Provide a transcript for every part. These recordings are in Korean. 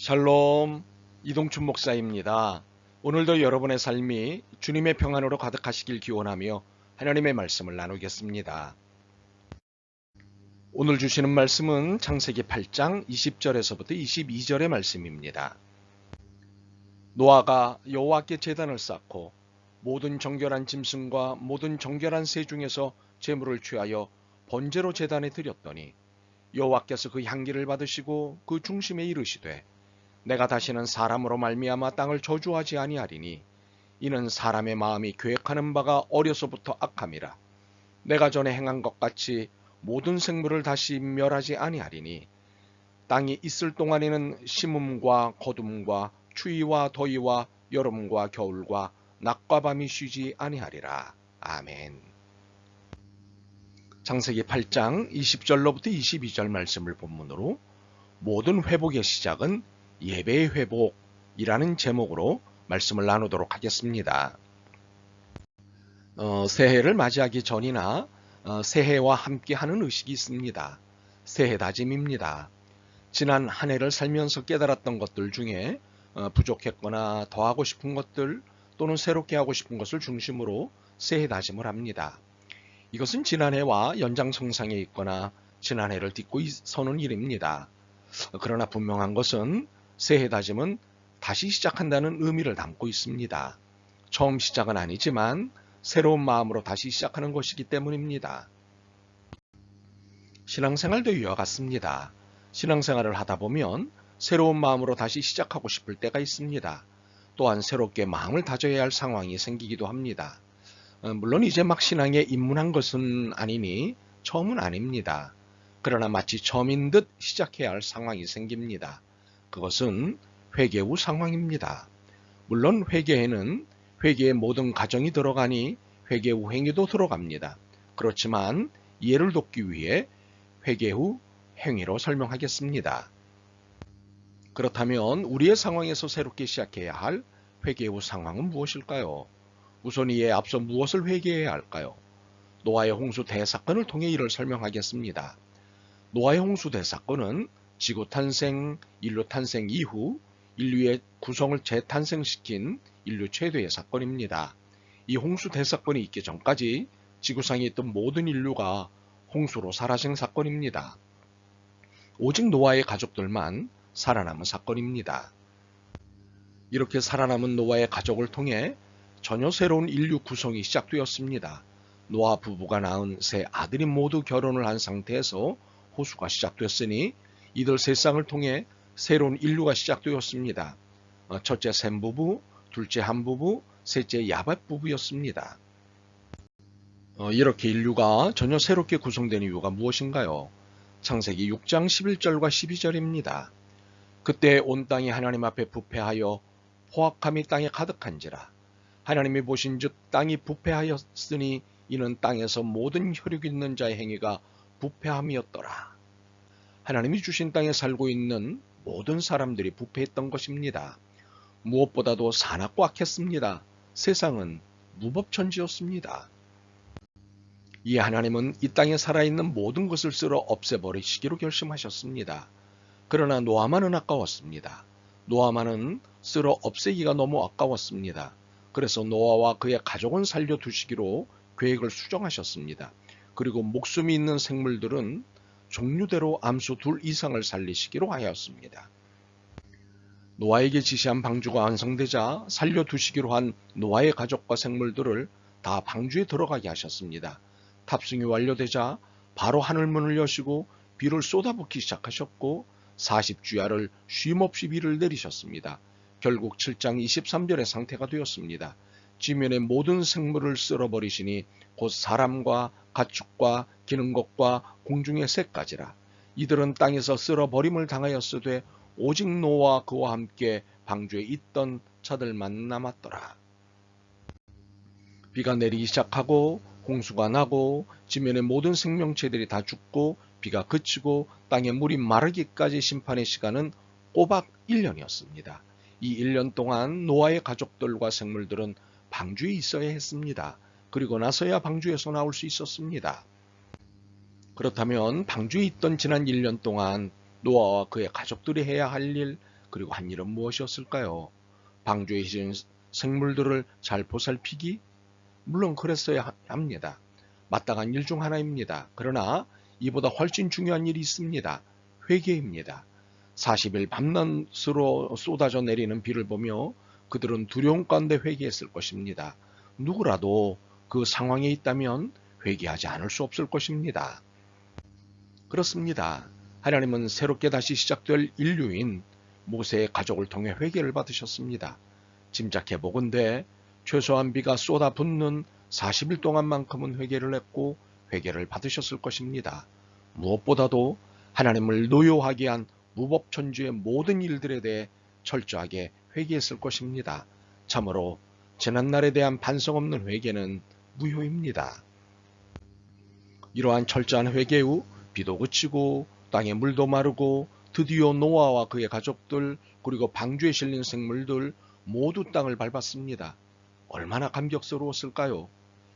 샬롬, 이동춘 목사입니다. 오늘도 여러분의 삶이 주님의 평안으로 가득하시길 기원하며 하나님의 말씀을 나누겠습니다. 오늘 주시는 말씀은 창세기 8장 20절에서부터 22절의 말씀입니다. 노아가 여호와께 제단을 쌓고 모든 정결한 짐승과 모든 정결한 새 중에서 제물을 취하여 번제로 제단에 드렸더니 여호와께서 그 향기를 받으시고 그 중심에 이르시되 내가 다시는 사람으로 말미암아 땅을 저주하지 아니하리니 이는 사람의 마음이 계획하는 바가 어려서부터 악함이라. 내가 전에 행한 것 같이 모든 생물을 다시 멸하지 아니하리니 땅이 있을 동안에는 심음과 거둠과 추위와 더위와 여름과 겨울과 낮과 밤이 쉬지 아니하리라. 아멘. 창세기 8장 20절로부터 22절 말씀을 본문으로 모든 회복의 시작은 예배의 회복이라는 제목으로 말씀을 나누도록 하겠습니다. 새해를 맞이하기 전이나 새해와 함께하는 의식이 있습니다. 새해 다짐입니다. 지난 한 해를 살면서 깨달았던 것들 중에 부족했거나 더 하고 싶은 것들 또는 새롭게 하고 싶은 것을 중심으로 새해 다짐을 합니다. 이것은 지난해와 연장선상에 있거나 지난해를 딛고 서는 일입니다. 그러나 분명한 것은 새해 다짐은 다시 시작한다는 의미를 담고 있습니다. 처음 시작은 아니지만 새로운 마음으로 다시 시작하는 것이기 때문입니다. 신앙생활도 이와 같습니다. 신앙생활을 하다 보면 새로운 마음으로 다시 시작하고 싶을 때가 있습니다. 또한 새롭게 마음을 다져야 할 상황이 생기기도 합니다. 물론 이제 막 신앙에 입문한 것은 아니니 처음은 아닙니다. 그러나 마치 처음인 듯 시작해야 할 상황이 생깁니다. 그것은 회개 후 상황입니다. 물론 회개에는 회개의 모든 과정이 들어가니 회개 후 행위도 들어갑니다. 그렇지만 이해를 돕기 위해 회개 후 행위로 설명하겠습니다. 그렇다면 우리의 상황에서 새롭게 시작해야 할 회개 후 상황은 무엇일까요? 우선 이에 앞서 무엇을 회개해야 할까요? 노아의 홍수 대사건을 통해 이를 설명하겠습니다. 노아의 홍수 대사건은 지구 탄생, 인류 탄생 이후 인류의 구성을 재탄생시킨 인류 최대의 사건입니다. 이 홍수 대사건이 있기 전까지 지구상에 있던 모든 인류가 홍수로 사라진 사건입니다. 오직 노아의 가족들만 살아남은 사건입니다. 이렇게 살아남은 노아의 가족을 통해 전혀 새로운 인류 구성이 시작되었습니다. 노아 부부가 낳은 세 아들이 모두 결혼을 한 상태에서 호수가 시작됐으니 이들 세상을 통해 새로운 인류가 시작되었습니다. 첫째 셈 부부, 둘째 함 부부, 셋째 야벳 부부였습니다. 이렇게 인류가 전혀 새롭게 구성된 이유가 무엇인가요? 창세기 6장 11절과 12절입니다. 그때 온 땅이 하나님 앞에 부패하여 포악함이 땅에 가득한지라. 하나님이 보신즉 땅이 부패하였으니 이는 땅에서 모든 혈육 있는 자의 행위가 부패함이었더라. 하나님이 주신 땅에 살고 있는 모든 사람들이 부패했던 것입니다. 무엇보다도 사납고 악했습니다. 세상은 무법천지였습니다. 이에 하나님은 이 땅에 살아있는 모든 것을 쓸어 없애버리시기로 결심하셨습니다. 그러나 노아만은 아까웠습니다. 노아만은 쓸어 없애기가 너무 아까웠습니다. 그래서 노아와 그의 가족은 살려두시기로 계획을 수정하셨습니다. 그리고 목숨이 있는 생물들은 종류대로 암수 2 이상을 살리시기로 하였습니다. 노아에게 지시한 방주가 완성되자 살려두시기로 한 노아의 가족과 생물들을 다 방주에 들어가게 하셨습니다. 탑승이 완료되자 바로 하늘문을 여시고 비를 쏟아붓기 시작하셨고 40주야를 쉼없이 비를 내리셨습니다. 결국 7장 23절의 상태가 되었습니다. 지면의 모든 생물을 쓸어버리시니 곧 사람과 가축과 기는 것과 공중의 새까지라. 이들은 땅에서 쓸어버림을 당하였으되 오직 노아와 그와 함께 방주에 있던 자들만 남았더라. 비가 내리기 시작하고 홍수가 나고 지면의 모든 생명체들이 다 죽고 비가 그치고 땅에 물이 마르기까지 심판의 시간은 꼬박 1년이었습니다. 이 1년 동안 노아의 가족들과 생물들은 방주에 있어야 했습니다. 그리고 나서야 방주에서 나올 수 있었습니다. 그렇다면 방주에 있던 지난 1년 동안 노아와 그의 가족들이 해야 할 일, 그리고 한 일은 무엇이었을까요? 방주에 희진 생물들을 잘 보살피기? 물론 그랬어야 합니다. 마땅한 일 중 하나입니다. 그러나 이보다 훨씬 중요한 일이 있습니다. 회개입니다. 40일 밤낮으로 쏟아져 내리는 비를 보며 그들은 두려움 가운데 회개했을 것입니다. 누구라도 그 상황에 있다면 회개하지 않을 수 없을 것입니다. 그렇습니다. 하나님은 새롭게 다시 시작될 인류인 모세의 가족을 통해 회개를 받으셨습니다. 짐작해 보건대 최소한 비가 쏟아붓는 40일 동안만큼은 회개를 했고 회개를 받으셨을 것입니다. 무엇보다도 하나님을 노여하게 한 무법천주의 모든 일들에 대해 철저하게 회개했을 것입니다. 참으로 지난날에 대한 반성 없는 회개는 무효입니다. 이러한 철저한 회개 후 비도 그치고 땅의 물도 마르고 드디어 노아와 그의 가족들 그리고 방주에 실린 생물들 모두 땅을 밟았습니다. 얼마나 감격스러웠을까요?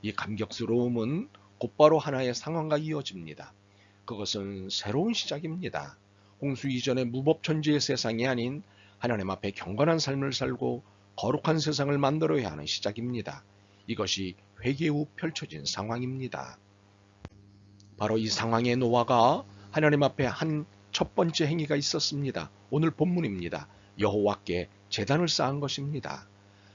이 감격스러움은 곧바로 하나의 상황과 이어집니다. 그것은 새로운 시작입니다. 홍수 이전의 무법천지의 세상이 아닌 하나님 앞에 경건한 삶을 살고 거룩한 세상을 만들어야 하는 시작입니다. 이것이 회개 후 펼쳐진 상황입니다. 바로 이 상황에 노아가 하나님 앞에 한 첫 번째 행위가 있었습니다. 오늘 본문입니다. 여호와께 제단을 쌓은 것입니다.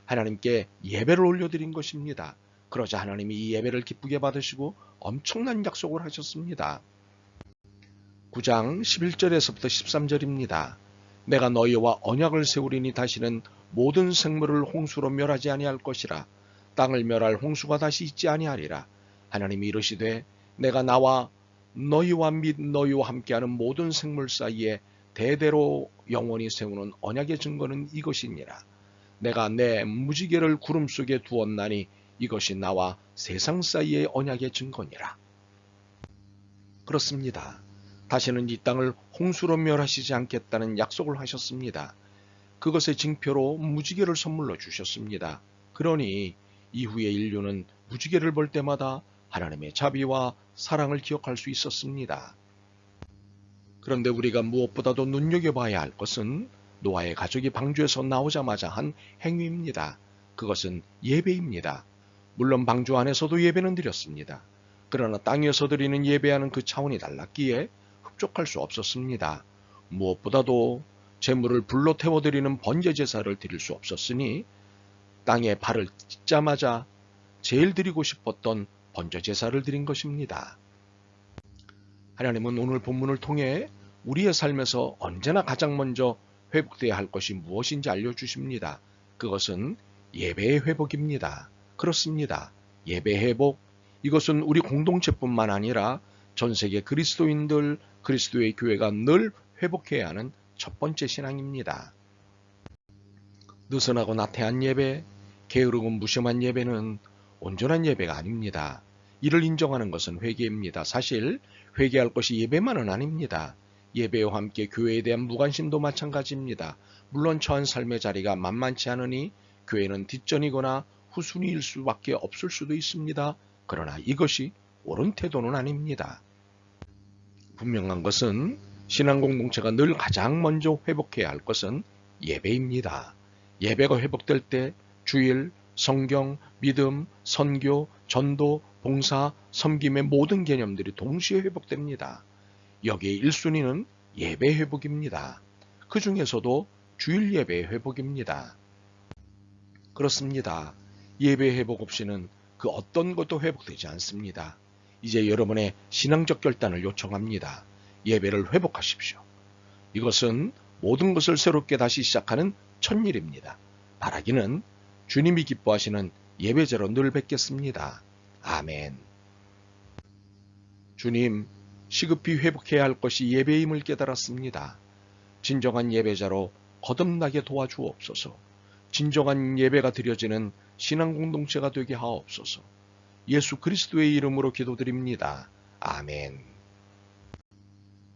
하나님께 예배를 올려드린 것입니다. 그러자 하나님이 이 예배를 기쁘게 받으시고 엄청난 약속을 하셨습니다. 9장 11절에서부터 13절입니다. 내가 너희와 언약을 세우리니 다시는 모든 생물을 홍수로 멸하지 아니할 것이라. 땅을 멸할 홍수가 다시 있지 아니하리라. 하나님이 이르시되 내가 나와 너희와 및 너희와 함께하는 모든 생물 사이에 대대로 영원히 세우는 언약의 증거는 이것이니라. 내가 내 무지개를 구름 속에 두었나니 이것이 나와 세상 사이의 언약의 증거니라. 그렇습니다. 다시는 이 땅을 홍수로 멸하시지 않겠다는 약속을 하셨습니다. 그것의 징표로 무지개를 선물로 주셨습니다. 그러니 이후에 인류는 무지개를 볼 때마다 하나님의 자비와 사랑을 기억할 수 있었습니다. 그런데 우리가 무엇보다도 눈여겨봐야 할 것은 노아의 가족이 방주에서 나오자마자 한 행위입니다. 그것은 예배입니다. 물론 방주 안에서도 예배는 드렸습니다. 그러나 땅에서 드리는 예배와는 그 차원이 달랐기에 흡족할 수 없었습니다. 무엇보다도 제물을 불로 태워드리는 번제제사를 드릴 수 없었으니 땅에 발을 찢자마자 제일 드리고 싶었던 번제제사를 드린 것입니다. 하나님은 오늘 본문을 통해 우리의 삶에서 언제나 가장 먼저 회복되어야 할 것이 무엇인지 알려주십니다. 그것은 예배의 회복입니다. 그렇습니다. 예배 회복, 이것은 우리 공동체뿐만 아니라 전 세계 그리스도인들, 그리스도의 교회가 늘 회복해야 하는 첫 번째 신앙입니다. 느슨하고 나태한 예배, 게으르고 무심한 예배는 온전한 예배가 아닙니다. 이를 인정하는 것은 회개입니다. 사실 회개할 것이 예배만은 아닙니다. 예배와 함께 교회에 대한 무관심도 마찬가지입니다. 물론 처한 삶의 자리가 만만치 않으니 교회는 뒷전이거나 후순위일 수밖에 없을 수도 있습니다. 그러나 이것이 옳은 태도는 아닙니다. 분명한 것은 신앙 공동체가 늘 가장 먼저 회복해야 할 것은 예배입니다. 예배가 회복될 때 주일, 성경, 믿음, 선교, 전도, 봉사, 섬김의 모든 개념들이 동시에 회복됩니다. 여기에 1순위는 예배 회복입니다. 그 중에서도 주일 예배의 회복입니다. 그렇습니다. 예배 회복 없이는 그 어떤 것도 회복되지 않습니다. 이제 여러분의 신앙적 결단을 요청합니다. 예배를 회복하십시오. 이것은 모든 것을 새롭게 다시 시작하는 첫일입니다. 바라기는 주님이 기뻐하시는 예배제로 늘 뵙겠습니다. 아멘. 주님, 시급히 회복해야 할 것이 예배임을 깨달았습니다. 진정한 예배자로 거듭나게 도와주옵소서. 진정한 예배가 드려지는 신앙 공동체가 되게 하옵소서. 예수 그리스도의 이름으로 기도드립니다. 아멘.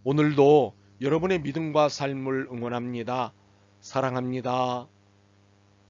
오늘도 여러분의 믿음과 삶을 응원합니다. 사랑합니다.